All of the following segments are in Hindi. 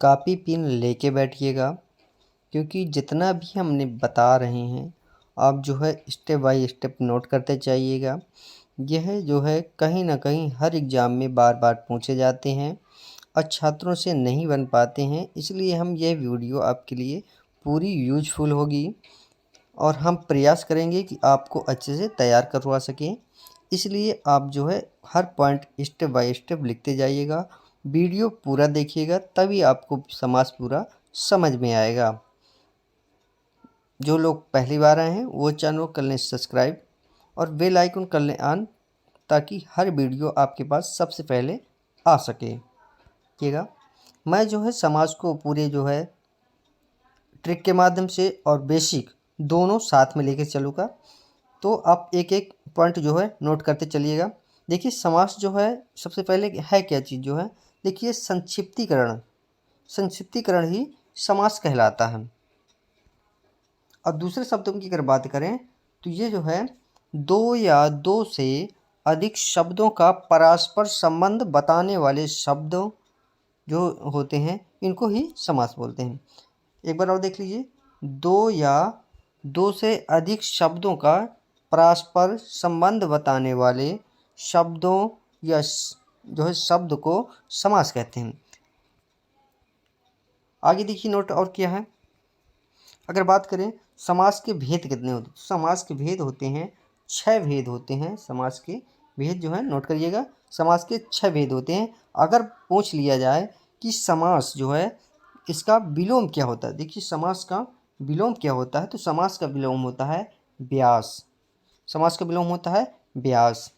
कापी पेन लेके बैठिएगा, क्योंकि जितना भी हमने बता रहे हैं आप जो है स्टेप बाय स्टेप नोट करते जाइएगा। यह जो है कहीं ना कहीं हर एग्ज़ाम में बार बार पूछे जाते हैं और छात्रों से नहीं बन पाते हैं, इसलिए हम यह वीडियो आपके लिए पूरी यूजफुल होगी और हम प्रयास करेंगे कि आपको अच्छे से तैयार करवा सकें। इसलिए आप जो है हर पॉइंट स्टेप बाय स्टेप लिखते जाइएगा, वीडियो पूरा देखिएगा, तभी आपको समास पूरा समझ में आएगा। जो लोग पहली बार आए हैं वो चैनल को कर लें सब्सक्राइब और बेल आइकन कर लें ऑन, ताकि हर वीडियो आपके पास सबसे पहले आ सके। देखिएगा, मैं जो है समाज को पूरे जो है ट्रिक के माध्यम से और बेसिक दोनों साथ में लेके चलूँगा, तो आप एक एक पॉइंट जो है नोट करते चलिएगा। देखिए समास जो है सबसे पहले है क्या चीज़ जो है, देखिए संक्षिप्तीकरण ही समास कहलाता है। और दूसरे शब्दों की अगर बात करें तो ये जो है दो या दो से अधिक शब्दों का परस्पर संबंध बताने वाले शब्दों जो होते हैं इनको ही समास बोलते हैं। एक बार और देख लीजिए, दो या दो से अधिक शब्दों का परस्पर संबंध बताने वाले शब्दों या जो है शब्द को समास कहते हैं। आगे देखिए नोट और क्या है। अगर बात करें समास के भेद कितने होते हैं, समास के भेद होते हैं 6 भेद होते हैं। समास के भेद जो है नोट करिएगा, समास के 6 भेद होते हैं। अगर पूछ लिया जाए कि समास जो है इसका विलोम क्या होता है, देखिए समास का विलोम क्या होता है, तो समास का विलोम होता है व्यास। समास का विलोम होता है व्यास।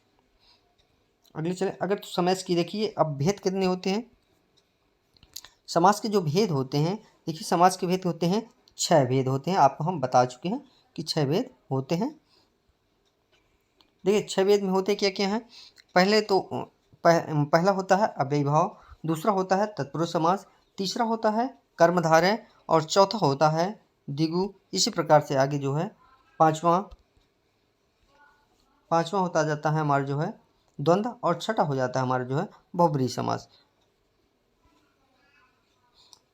अगले चले, अगर तो समास की देखिए अब भेद कितने होते हैं। समास के जो भेद होते हैं, देखिए समास के भेद होते हैं 6 भेद होते हैं। आपको हम बता चुके हैं कि 6 भेद होते हैं। देखिए 6 भेद में होते क्या क्या हैं। पहले तो पहला होता है अव्ययी भाव, दूसरा होता है तत्पुरुष समास, तीसरा होता है कर्मधारय और चौथा होता है द्विगु। इसी प्रकार से आगे जो है पांचवा होता जाता है हमारा जो है द्वंद्व और छठा हो जाता है हमारा जो है बहुब्रीहि समास।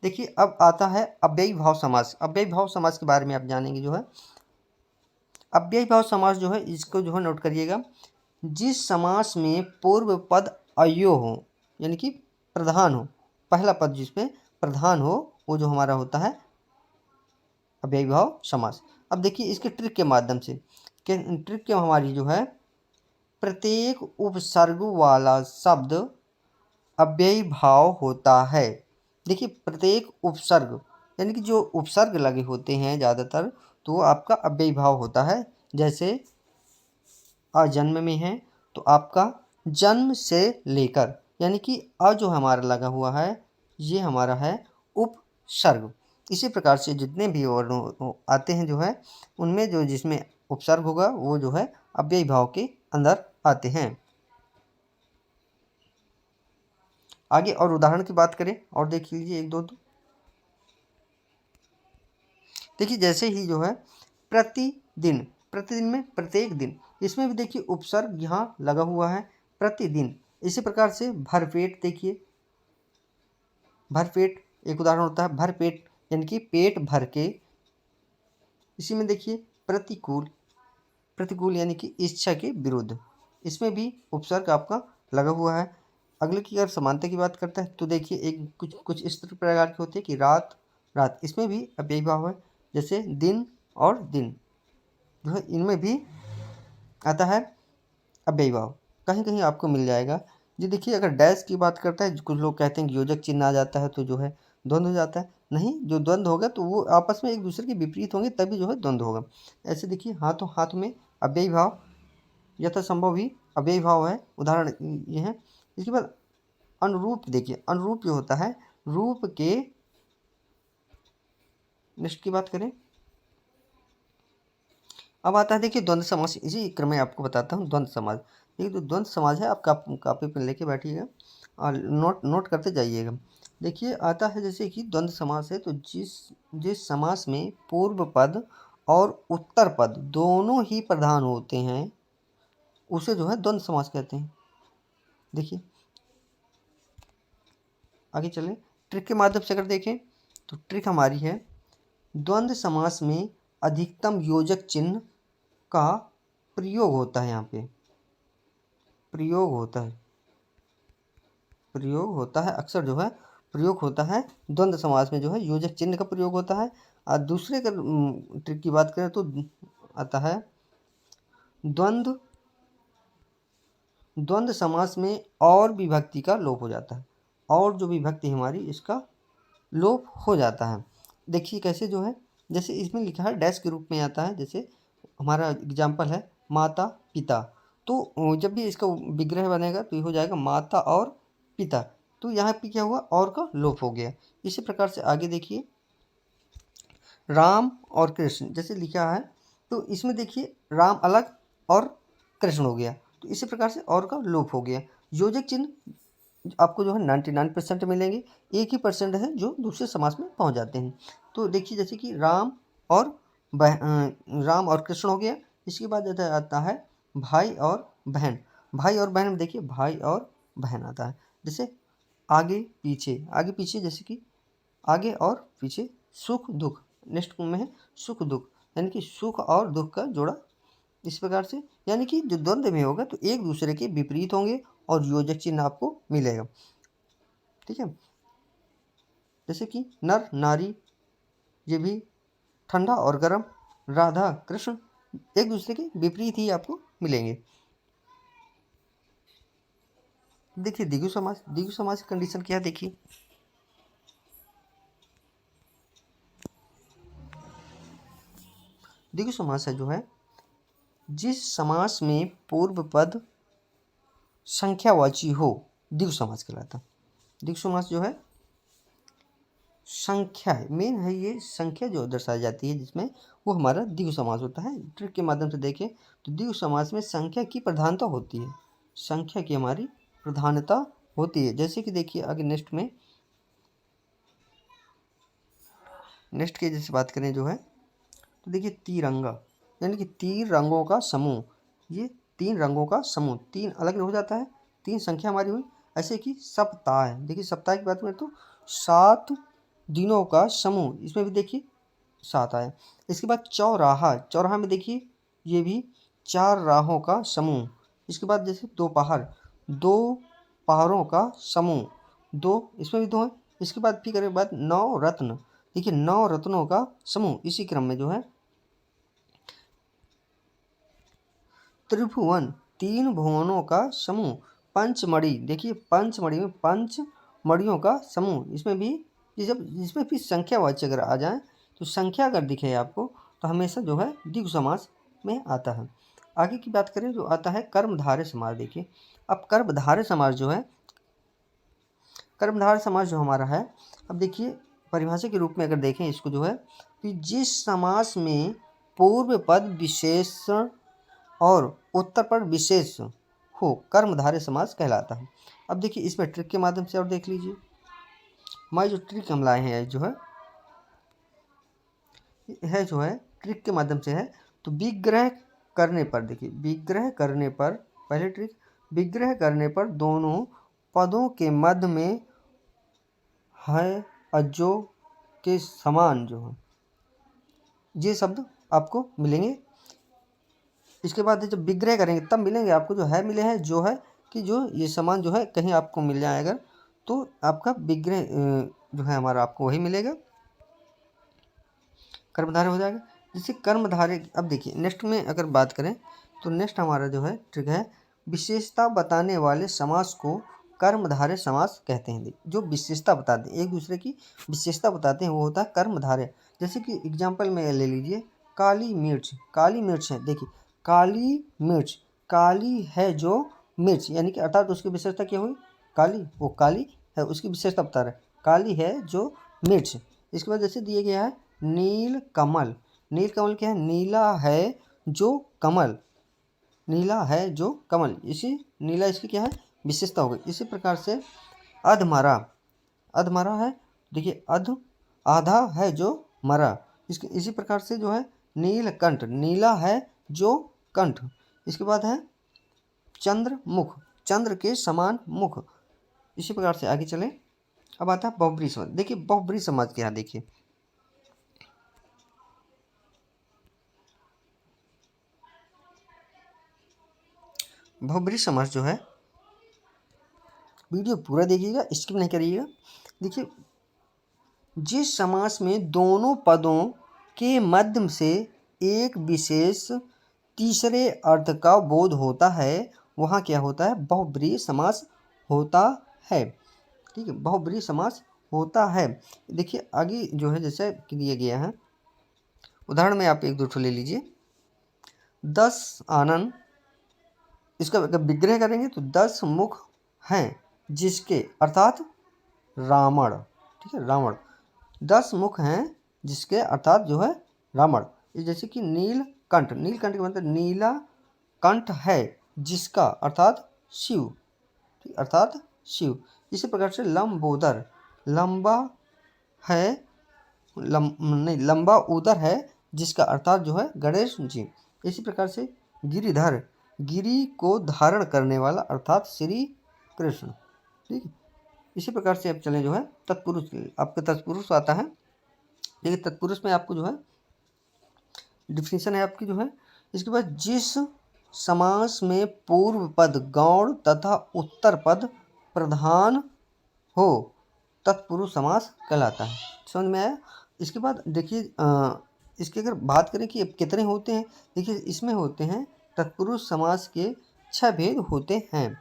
देखिए अब आता है अव्ययी भाव समास। अव्ययी भाव समास के बारे में आप जानेंगे जो है अव्ययी भाव समास जो है इसको जो है नोट करिएगा। जिस समास में पूर्व पद अयो हो, यानी कि प्रधान हो, पहला पद जिसमें प्रधान हो वो जो हमारा होता है अव्ययी भाव समास। अब देखिए इसके ट्रिक के माध्यम से ट्रिक के हमारी जो है प्रत्येक उपसर्ग वाला शब्द अव्ययी भाव होता है। देखिए प्रत्येक उपसर्ग यानी कि जो उपसर्ग लगे होते हैं ज़्यादातर तो वो आपका अव्ययी भाव होता है। जैसे अजन्म में है तो आपका जन्म से लेकर, यानी कि अ जो हमारा लगा हुआ है ये हमारा है उपसर्ग। इसी प्रकार से जितने भी वर्ण आते हैं जो है उनमें जो जिसमें उपसर्ग होगा वो जो है अव्ययी भाव के अंदर आते हैं। आगे और उदाहरण की बात करें और देख लीजिए एक दो। देखिए जैसे ही जो है प्रतिदिन, प्रतिदिन में प्रत्येक दिन, इसमें भी देखिए उपसर्ग यहाँ लगा हुआ है प्रतिदिन। इसी प्रकार से भरपेट, देखिए भरपेट एक उदाहरण होता है भरपेट यानी कि पेट भर के। इसी में देखिए प्रतिकूल, प्रतिकूल यानी कि इच्छा के विरुद्ध, इसमें भी उपसर्ग आपका लगा हुआ है। अगले की अगर समानता की बात करता है तो देखिए एक कुछ इस प्रकार की होती है कि रात रात, इसमें भी अव्ययी भाव है। जैसे दिन और दिन जो है इनमें भी आता है अव्ययी भाव, कहीं कहीं आपको मिल जाएगा। जी देखिए अगर डैश की बात करता है, कुछ लोग कहते हैं कि योजक चिन्ह आ जाता है तो जो है द्वंद्व हो जाता है। नहीं, जो द्वंद्व होगा तो वो आपस में एक दूसरे के विपरीत होंगे तभी जो है द्वंद्व होगा। ऐसे देखिए हाथों हाथ में अव्ययी भाव, यथासंभव ही अव्ययी भाव है, उदाहरण ये है। इसके बाद अनुरूप, देखिए अनुरूप जो होता है रूप के, नेक्स्ट की बात करें अब आता है देखिए द्वंद्व समास। इसी क्रम में आपको बताता हूँ द्वंद्व समास। देखिए जो द्वंद्व समास है आप कापी पर लेके बैठिएगा और नोट करते जाइएगा। देखिए आता है जैसे कि द्वंद्व समास है तो जिस समास में पूर्व पद और उत्तर पद दोनों ही प्रधान होते हैं उसे जो है द्वंद्व समास कहते हैं। देखिए आगे चलें, ट्रिक के माध्यम से अगर देखें तो ट्रिक हमारी है, द्वंद्व समास में अधिकतम योजक चिन्ह का प्रयोग होता है। यहाँ पे प्रयोग होता है अक्सर जो है प्रयोग होता है द्वंद्व समास में जो है योजक चिन्ह का प्रयोग होता है। और दूसरे का ट्रिक की बात करें तो आता है द्वंद्व समास में और विभक्ति का लोप हो जाता है, और जो विभक्ति हमारी इसका लोप हो जाता है। देखिए कैसे जो है, जैसे इसमें लिखा है डैश के रूप में आता है, जैसे हमारा एग्जाम्पल है माता पिता, तो जब भी इसका विग्रह बनेगा तो ये हो जाएगा माता और पिता, तो यहाँ पे क्या हुआ, और का लोप हो गया। इसी प्रकार से आगे देखिए राम और कृष्ण जैसे लिखा है, तो इसमें देखिए राम अलग और कृष्ण हो गया, तो इसी प्रकार से और का लोप हो गया। योजक चिन्ह आपको जो है 99% मिलेंगे, 1% है जो दूसरे समास में पहुंच जाते हैं। तो देखिए जैसे कि राम और कृष्ण हो गया। इसके बाद आता है भाई और बहन। भाई और बहन में देखिए भाई और बहन आता है। जैसे आगे पीछे जैसे कि आगे और पीछे, सुख दुख, नेक्स्ट में है सुख दुख, यानी कि सुख और दुख का जोड़ा। इस प्रकार से यानी कि जो द्वंद्व में होगा तो एक दूसरे के विपरीत होंगे और योजक चिन्ह आपको मिलेगा। ठीक है, जैसे कि नर नारी, ये भी ठंडा और गर्म, राधा कृष्ण, एक दूसरे के विपरीत ही आपको मिलेंगे। देखिए द्विगु समास की कंडीशन क्या है, देखिए द्विगु समास है जो है जिस समास में पूर्व पद संख्यावाची हो, द्विगु समास कहलाता है। द्विगु समास जो है संख्या है, मेन है ये संख्या जो दर्शाई जाती है जिसमें, वो हमारा द्विगु समास होता है। ट्रिक के माध्यम से देखें तो द्विगु समास में संख्या की प्रधानता होती है, संख्या की हमारी प्रधानता होती है। जैसे कि देखिए आगे नेक्स्ट की जैसे बात करें जो है, तो देखिए तिरंगा, यानी कि 3 रंगों का समूह, ये 3 रंगों का समूह, 3 अलग हो जाता है, 3 संख्या हमारी हुई। ऐसे कि सप्ताह है, देखिए सप्ताह की बात करें तो 7 दिनों का समूह, इसमें भी देखिए 7 आया। इसके बाद चौराहा में देखिए ये भी 4 राहों का समूह। इसके बाद जैसे दोपहर, 2 पहाड़ों का समूह, 2 इसमें भी 2 है। इसके बाद फिर बाद 9 रत्न, देखिए 9 रत्नों का समूह। इसी क्रम में जो है त्रिभुवन, 3 भुवनों का समूह। पंचमढ़ी, देखिए पंचमढ़ी में 5 मड़ियों का समूह। इसमें भी जिसमें भी संख्यावाचक अगर आ जाए तो संख्या अगर दिखे आपको तो हमेशा जो है द्विगु समास में आता है। आगे की बात करें जो आता है कर्मधारय समास। देखिए अब कर्मधारय समास जो हमारा है, अब देखिए परिभाषा के रूप में अगर देखें इसको जो है कि जिस समास में पूर्व पद विशेषण और उत्तर पद विशेष हो, कर्मधारय समास कहलाता है। अब देखिए इसमें ट्रिक के माध्यम से और देख लीजिए, हमारी जो ट्रिक हम लाए हैं जो है ट्रिक के माध्यम से है। तो विग्रह करने पर, देखिए विग्रह करने पर, पहले ट्रिक विग्रह करने पर दोनों पदों के मध्य में है अजो के समान जो है ये शब्द आपको मिलेंगे। इसके बाद जब विग्रह करेंगे तब मिलेंगे आपको, जो है मिले हैं, जो है कि जो ये समान जो है कहीं आपको मिल जाए अगर, तो आपका विग्रह जो है हमारा आपको वही मिलेगा, कर्मधारय हो जाएगा। जैसे कर्मधारय, अब देखिए नेक्स्ट में अगर बात करें तो नेक्स्ट हमारा जो है ट्रिक है विशेषता बताने वाले समास को कर्मधारय समास कहते हैं। जो विशेषता बताते हैं, एक दूसरे की विशेषता बताते हैं, वो होता है कर्मधारय। जैसे कि एग्जाम्पल में ले लीजिए काली मिर्च है, देखिए काली है जो मिर्च, यानी कि अर्थात उसकी विशेषता क्या हुई, काली, वो काली है, उसकी विशेषता बता रहा है, काली है जो मिर्च। इसके बाद जैसे दिया गया है नील कमल क्या है, नीला है जो कमल, इसी नीला इसकी क्या है विशेषता हो गई। इसी प्रकार से अधमरा है, देखिए आधा है जो मरा, इसी प्रकार से जो है नीलकंठ, नीला है जो कंठ। इसके बाद है चंद्र के समान मुख। इसी प्रकार से आगे चले अब आता है बहुब्रीहि समाज। देखिए बहुब्रीहि समाज क्या है, देखिए बहुब्रीहि समाज जो है, वीडियो पूरा देखिएगा, स्किप नहीं करिएगा। देखिए जिस समास में दोनों पदों के मध्य से एक विशेष तीसरे अर्थ का बोध होता है वहाँ क्या होता है, बहुब्रीहि समास होता है। ठीक है, बहुब्रीहि समास होता है। देखिए आगे जो है जैसे दिया गया है, उदाहरण में आप एक दो ठो ले लीजिए। 10 आनन, इसका अगर विग्रह करेंगे तो 10 मुख हैं जिसके, अर्थात रावण। ठीक है, रावण 10 मुख हैं जिसके, अर्थात जो है रावण। ये जैसे कि नीलकंठ, नीलकंठ का मतलब नीला कंठ है जिसका, अर्थात शिव। ठीक, अर्थात शिव। इसी प्रकार से लंबोदर, लंबा है, नहीं लंबा उदर है जिसका, अर्थात जो है गणेश जी। इसी प्रकार से गिरिधर, गिरी को धारण करने वाला, अर्थात श्री कृष्ण। ठीक है, इसी प्रकार से अब चलें जो है तत्पुरुष के लिए। आपका तत्पुरुष आता है, देखिए तत्पुरुष में आपको जो है डिफिनीशन है आपकी जो है, इसके बाद जिस समास में पूर्व पद गौण तथा उत्तर पद प्रधान हो तत्पुरुष समास कहलाता है। समझ में आया। इसके बाद देखिए इसकी अगर बात करें कि अब कितने होते हैं, देखिए इसमें होते हैं तत्पुरुष समास के 6 भेद होते हैं।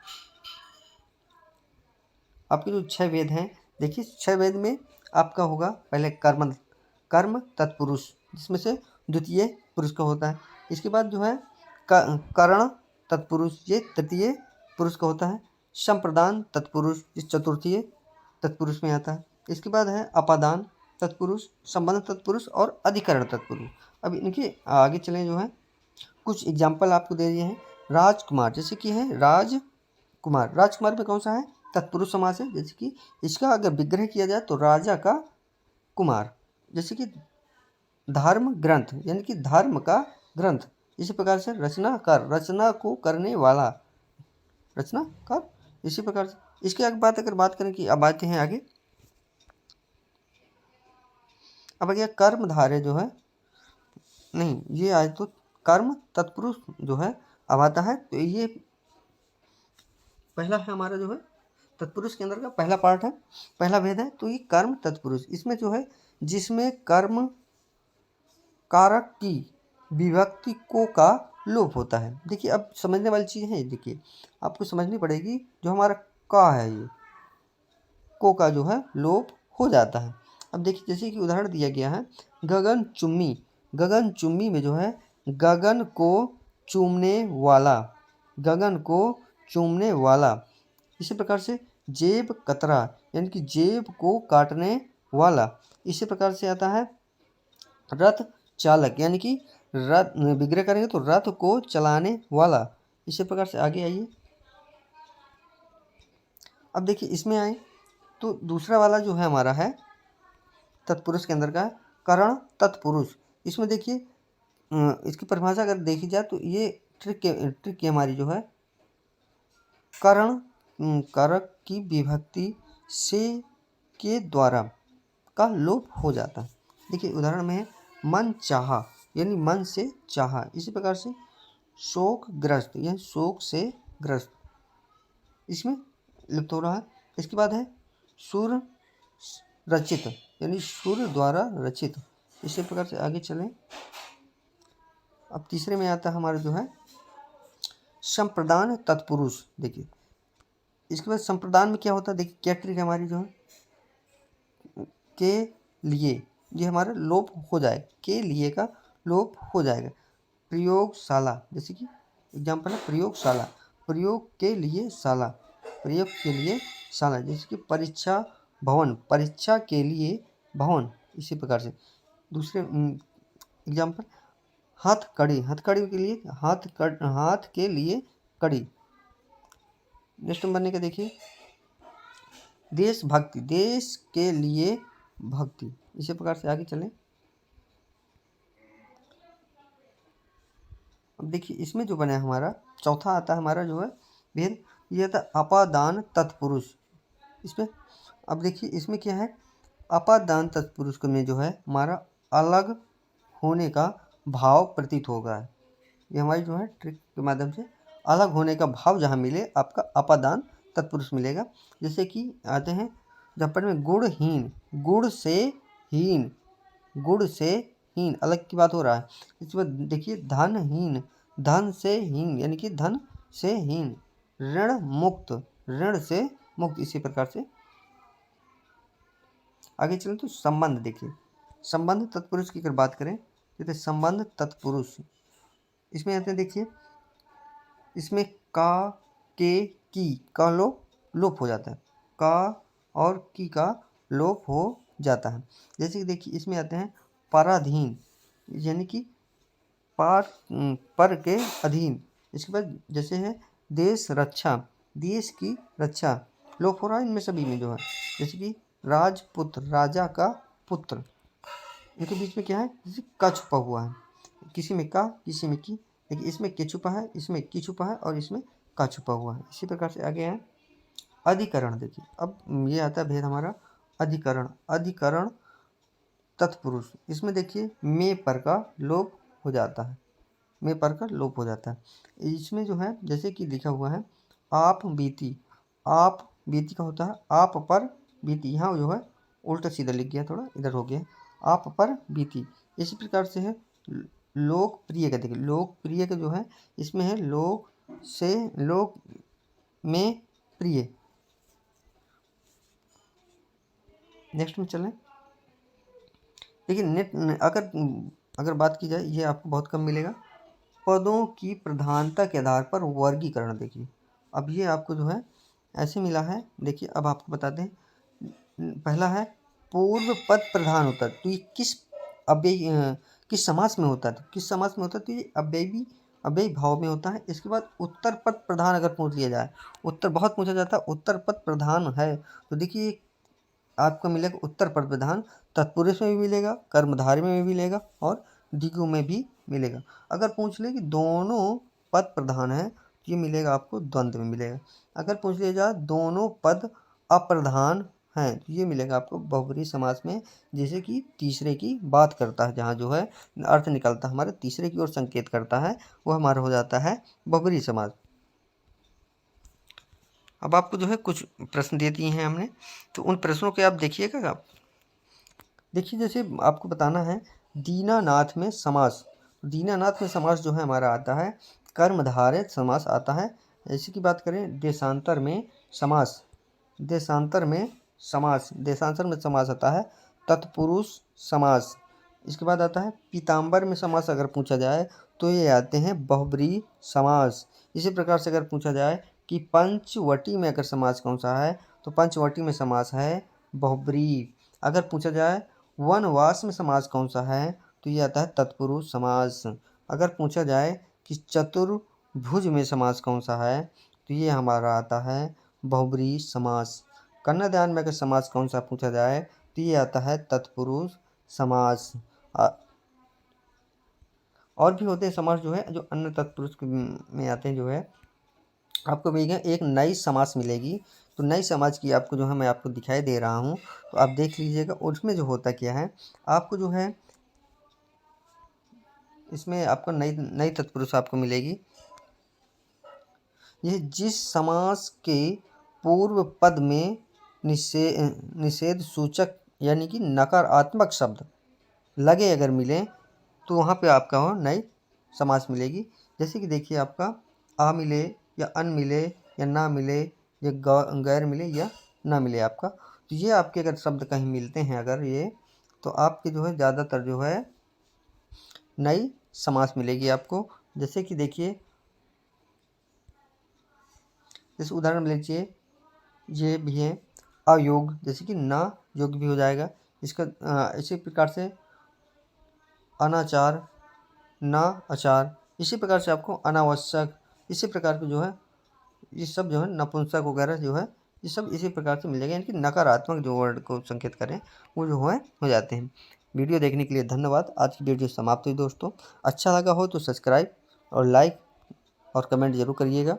आपके जो 6 वेद हैं, देखिए 6 वेद में आपका होगा पहले कर्म, कर्म तत्पुरुष जिसमें से द्वितीय पुरुष का होता है। इसके बाद जो है करण तत्पुरुष, ये तृतीय पुरुष का होता है। संप्रदान तत्पुरुष इस चतुर्थीय तत्पुरुष में आता है। इसके बाद है अपादान तत्पुरुष, संबंध तत्पुरुष और अधिकरण तत्पुरुष। अब इनके आगे चलें जो है कुछ एग्जाम्पल आपको दे दिए हैं। राजकुमार, जैसे कि है राजकुमार, राजकुमार में कौन सा है, तत्पुरुष समास है। जैसे कि इसका अगर विग्रह किया जाए तो राजा का कुमार। जैसे कि धर्म ग्रंथ, यानी कि धर्म का ग्रंथ। इसी प्रकार से रचनाकार, रचना को करने वाला, रचनाकार। इसी प्रकार से इसके आगे अगर बात करें कि अब आते हैं आगे, अब आगे कर्मधारय जो है, नहीं ये आए तो कर्म तत्पुरुष जो है अब आता है। तो ये पहला है हमारा जो है तत्पुरुष के अंदर का पहला पार्ट है, पहला भेद है। तो ये कर्म तत्पुरुष, इसमें जो है जिसमें कर्म कारक की विभक्ति को का लोप होता है। देखिए अब समझने वाली चीज़ है, देखिए आपको समझनी पड़ेगी। जो हमारा का है, ये को का जो है लोप हो जाता है। अब देखिए जैसे कि उदाहरण दिया गया है गगन चुम्मी, गगन चुम्मी में जो है गगन को चूमने वाला, गगन को चूमने वाला। इसी प्रकार से जेब कतरा, यानी कि जेब को काटने वाला। इसी प्रकार से आता है रथ चालक, यानी कि रथ विग्रह करेंगे तो रथ को चलाने वाला। इसी प्रकार से आगे आइए, अब देखिए इसमें आए तो दूसरा वाला जो है हमारा है तत्पुरुष के अंदर का करण तत्पुरुष। इसमें देखिए इसकी परिभाषा अगर देखी जाए तो ये ट्रिक की हमारी जो है करण कारक की विभक्ति से के द्वारा का लोप हो जाता है। देखिए उदाहरण में है मन चाहा, यानी मन से चाहा। इसी प्रकार से शोकग्रस्त, यानी शोक से ग्रस्त, इसमें लुप्त हो रहा है। इसके बाद है सुर रचित, यानी सुर द्वारा रचित। इसी प्रकार से आगे चलें, अब तीसरे में आता है हमारा जो है संप्रदान तत्पुरुष। देखिए इसके बाद संप्रदान में क्या होता है, देखिए क्या ट्रिक है हमारी जो है के लिए, ये हमारा लोप हो जाए, के लिए का लोप हो जाएगा। प्रयोगशाला, जैसे कि एग्जाम्पल है प्रयोगशाला, प्रयोग के लिए शाला, प्रयोग के लिए शाला। जैसे कि परीक्षा भवन, परीक्षा के लिए भवन। इसी प्रकार से दूसरे एग्जाम्पल हथकड़ी, हथकड़ी के लिए हाथ के लिए कड़ी। नेक्स्ट नंबर बनने का देखिए देशभक्ति, देश के लिए भक्ति। इसी प्रकार से आगे चलें, अब देखिए इसमें जो बना है हमारा चौथा आता है हमारा जो है भेद, ये आता है अपादान तत्पुरुष। इसमें अब देखिए इसमें क्या है, अपादान तत्पुरुष में जो है हमारा अलग होने का भाव प्रतीत होगा। ये हमारी जो है ट्रिक के माध्यम से अलग होने का भाव जहाँ मिले आपका अपादान तत्पुरुष मिलेगा। जैसे कि आते हैं जहाँ में गुणहीन, गुण से हीन, गुण से हीन अलग की बात हो रहा है। इसके बाद देखिए धनहीन, धन से हीन यानी कि धन से हीन, ऋण मुक्त, ऋण से मुक्त। इसी प्रकार से आगे चलें तो संबंध देखिए, संबंध तत्पुरुष की अगर बात करें तो संबंध तत्पुरुष इसमें आते हैं देखिए, इसमें का, के, की का लोप हो जाता है, का और की का लोप हो जाता है। जैसे कि देखिए इसमें आते हैं पराधीन यानी कि पर के अधीन। इसके बाद जैसे है देश रक्षा, देश की रक्षा लोप हो रहा है इनमें सभी में जो है। जैसे कि राजपुत्र, राजा का पुत्र, इनके बीच में क्या है, जैसे का छुपा हुआ है, किसी में का किसी में की, लेकिन इसमें के छुपा है, इसमें की छुपा है और इसमें का छुपा हुआ है। इसी प्रकार से आगे है अधिकरण। देखिए अब ये आता है भेद हमारा अधिकरण, अधिकरण तत्पुरुष। इसमें देखिए में पर का लोप हो जाता है, में पर का लोप हो जाता है। इसमें जो है जैसे कि लिखा हुआ है आप बीती, आप बीती का होता है आप पर बीती, यहाँ जो है उल्टा सीधा लिख गया, थोड़ा इधर हो गया, आप पर बीती। इसी प्रकार से है लोकप्रिय का, देखिए लोकप्रिय का जो है इसमें है लोक से लोक में प्रिय। नेक्स्ट में चलें, देखिए नेट अगर बात की जाए ये आपको बहुत कम मिलेगा। पदों की प्रधानता के आधार पर वर्गीकरण देखिए, अब ये आपको जो है ऐसे मिला है। देखिए अब आपको बताते हैं, पहला है पूर्व पद प्रधान होता है, तो ये किस समास में होता है, तो किस समास में होता है, तो ये अव्ययी भाव में होता है। इसके बाद उत्तर पद प्रधान अगर पूछ लिया जाए, उत्तर बहुत पूछा जाता है, उत्तर पद प्रधान है तो देखिए आपको मिलेगा उत्तर पद प्रधान, तत्पुरुष में भी मिलेगा, कर्मधारय में भी मिलेगा और द्विगु में भी मिलेगा। अगर पूछ ले कि दोनों पद प्रधान है तो ये मिलेगा आपको द्वंद्व में मिलेगा। अगर पूछ लिया जाए दोनों पद अप्रधान हैं तो ये मिलेगा आपको बहुब्रीहि समास में, जैसे कि तीसरे की बात करता है, जहाँ जो है अर्थ निकलता है हमारे तीसरे की ओर संकेत करता है, वो हमारा हो जाता है बहुब्रीहि समास। अब आपको जो है कुछ प्रश्न दे दिए हैं हमने, तो उन प्रश्नों के आप देखिएगा। आप देखिए जैसे आपको बताना है दीनानाथ में समास, दीनानाथ में समास जो है हमारा आता है कर्मधारय समास आता है। इसी की बात करें देशांतर में समास, देशांतर में समास, देशांतर में समास आता है तत्पुरुष समास। इसके बाद आता है पीताम्बर में समास अगर पूछा जाए तो ये आते हैं बहुब्रीहि समास। इसी प्रकार से अगर पूछा जाए कि पंचवटी में अगर समास कौन सा है तो पंचवटी में समास है बहुब्रीहि। अगर पूछा जाए वनवास में समास कौन सा है तो ये आता है तत्पुरुष समास। अगर पूछा जाए कि चतुर्भुज में समास कौन सा है तो ये हमारा आता है बहुब्रीहि समास। कन्यादान में अगर समास कौन सा पूछा जाए तो ये आता है तत्पुरुष समास। और भी होते हैं समास जो है जो अन्य तत्पुरुष में आते हैं, जो है आपको मिलेगा एक नई समास मिलेगी। तो नई समास की आपको जो है मैं आपको दिखाई दे रहा हूँ, तो आप देख लीजिएगा। उसमें जो होता क्या है आपको जो है इसमें आपको नई तत्पुरुष आपको मिलेगी। यह जिस समास के पूर्व पद में निषेध सूचक यानी कि नकारात्मक शब्द लगे अगर मिले तो वहाँ पे आपका हो नई समास मिलेगी। जैसे कि देखिए आपका आ मिले या अन मिले या ना मिले या गैर मिले या ना मिले आपका, तो ये आपके अगर शब्द कहीं मिलते हैं अगर ये, तो आपके जो है ज़्यादातर जो है नई समास मिलेगी आपको। जैसे कि देखिए जैसे उदाहरण लीजिए ये भी है अयोग, जैसे कि ना योग भी हो जाएगा इसका। इसी प्रकार से अनाचार, ना आचार, इसी प्रकार से आपको अनावश्यक, इसी प्रकार के जो है ये सब जो है नपुंसक वगैरह जो है ये सब इसी प्रकार से मिलेगा, यानी कि नकारात्मक जो वर्ड को संकेत करें वो जो है हो जाते हैं। वीडियो देखने के लिए धन्यवाद। आज की वीडियो समाप्त हुई दोस्तों। अच्छा लगा हो तो सब्सक्राइब और लाइक और कमेंट जरूर करिएगा।